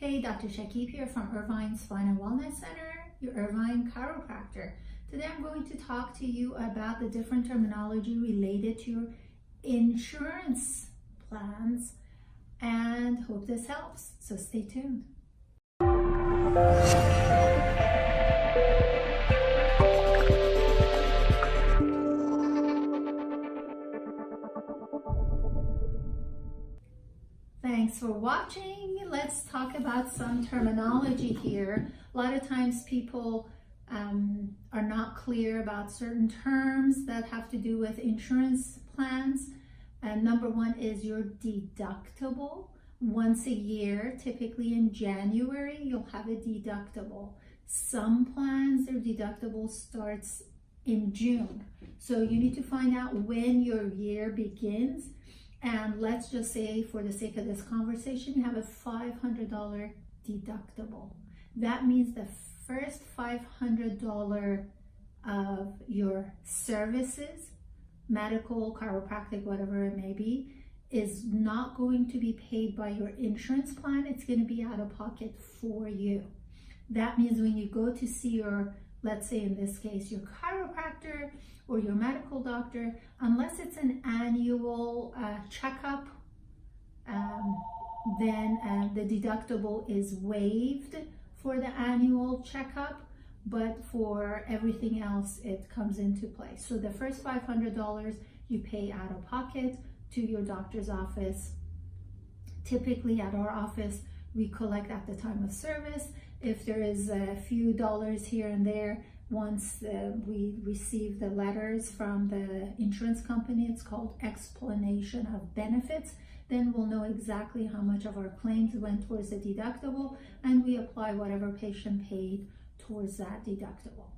Hey, Dr. Shakib here from Irvine Spine and Wellness Center, your Irvine Chiropractor. Today I'm going to talk to you about the different terminology related to your insurance plans and hope this helps. So stay tuned. Thanks for watching. Let's talk about some terminology here. A lot of times people are not clear about certain terms that have to do with insurance plans. And number one is your deductible. Once a year, typically in January, you'll have a deductible. Some plans, their deductible starts in June. So you need to find out when your year begins. And let's just say, for the sake of this conversation, you have a $500 deductible. That means the first $500 of your services, medical, chiropractic, whatever it may be, is not going to be paid by your insurance plan. It's going to be out of pocket for you. That means when you go to see your, let's say in this case, your chiropractor or your medical doctor, unless it's an annual checkup, then the deductible is waived for the annual checkup, but for everything else, it comes into play. So the first $500 you pay out of pocket to your doctor's office. Typically at our office, we collect at the time of service. If there is a few dollars here and there, once we receive the letters from the insurance company, it's called explanation of benefits, then we'll know exactly how much of our claims went towards the deductible, and we apply whatever patient paid towards that deductible.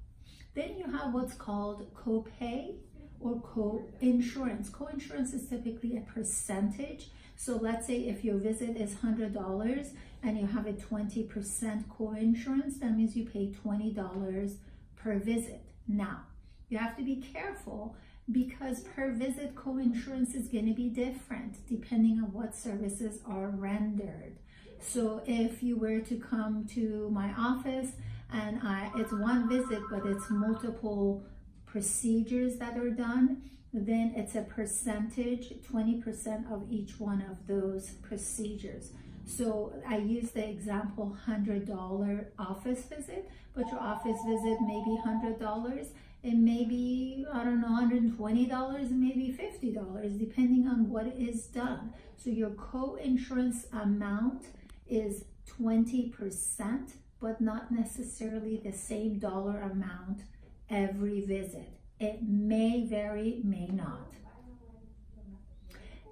Then you have what's called copay or coinsurance. Coinsurance is typically a percentage. So let's say if your visit is $100 and you have a 20% coinsurance, that means you pay $20 per visit. Now, you have to be careful because per visit coinsurance is going to be different depending on what services are rendered. So if you were to come to my office and it's one visit, but it's multiple procedures that are done, then it's a percentage, 20% of each one of those procedures. So I use the example $100 office visit, but your office visit may be $100. It may be, I don't know, $120, maybe $50, depending on what is done. So your co-insurance amount is 20%, but not necessarily the same dollar amount every visit. It may vary, may not.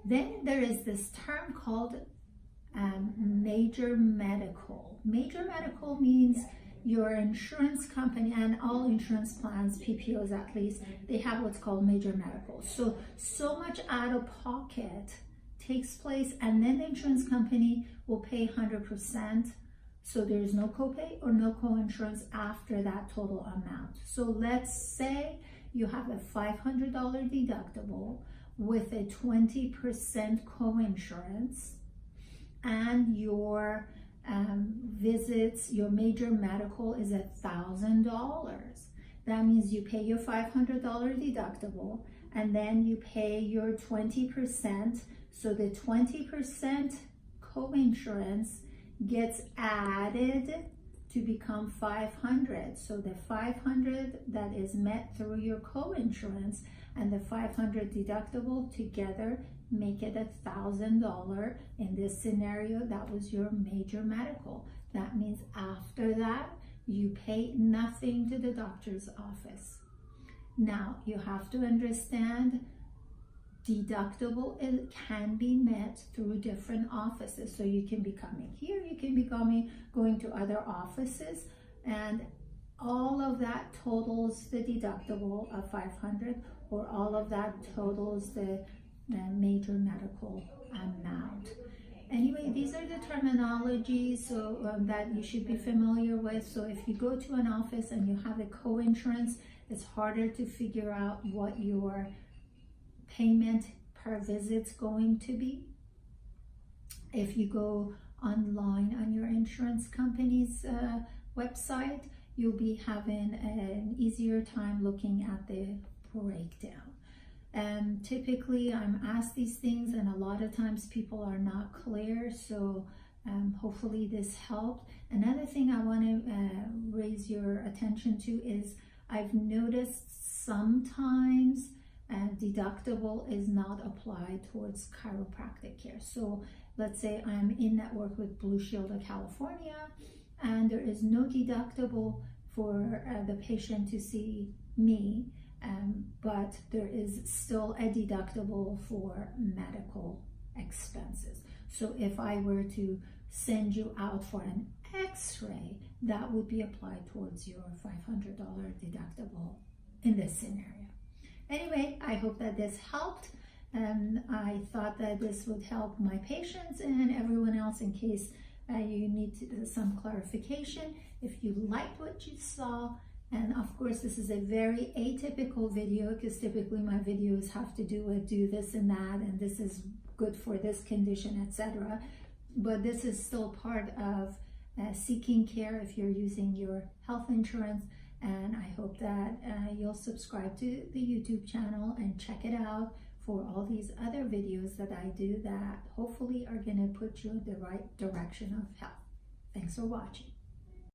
Then there is this term called major medical. Major medical means your insurance company, and all insurance plans, PPOs at least, they have what's called major medical. So much out of pocket takes place, and then the insurance company will pay 100%. So there is no copay or no coinsurance after that total amount. So let's say you have a $500 deductible with a 20% coinsurance, and your visits, your major medical is $1,000. That means you pay your $500 deductible and then you pay your 20%. So the 20% coinsurance gets added to become $500. So the $500 that is met through your coinsurance and the $500 deductible together make it $1,000. In this scenario, that was your major medical. That means after that, you pay nothing to the doctor's office. Now, you have to understand deductible, it can be met through different offices. So you can be coming here, you can be going to other offices, and all of that totals the deductible of $500, or all of that totals the major medical amount. Anyway, these are the terminologies that you should be familiar with. So if you go to an office and you have a co-insurance, it's harder to figure out what your payment per visit's going to be. If you go online on your insurance company's website, you'll be having an easier time looking at the breakdown. Typically I'm asked these things, and a lot of times people are not clear, so hopefully this helped. Another thing I want to raise your attention to is I've noticed sometimes deductible is not applied towards chiropractic care. So let's say I'm in network with Blue Shield of California, and there is no deductible for the patient to see me, but there is still a deductible for medical expenses. So if I were to send you out for an x-ray, that would be applied towards your $500 deductible in this scenario. Anyway, I hope that this helped. I thought that this would help my patients and everyone else in case you need some clarification. If you liked what you saw, and of course this is a very atypical video, because typically my videos have to do with do this and that, and this is good for this condition, etc. But this is still part of seeking care if you're using your health insurance. And I hope that you'll subscribe to the YouTube channel and check it out for all these other videos that I do that hopefully are going to put you in the right direction of health. Thanks for watching.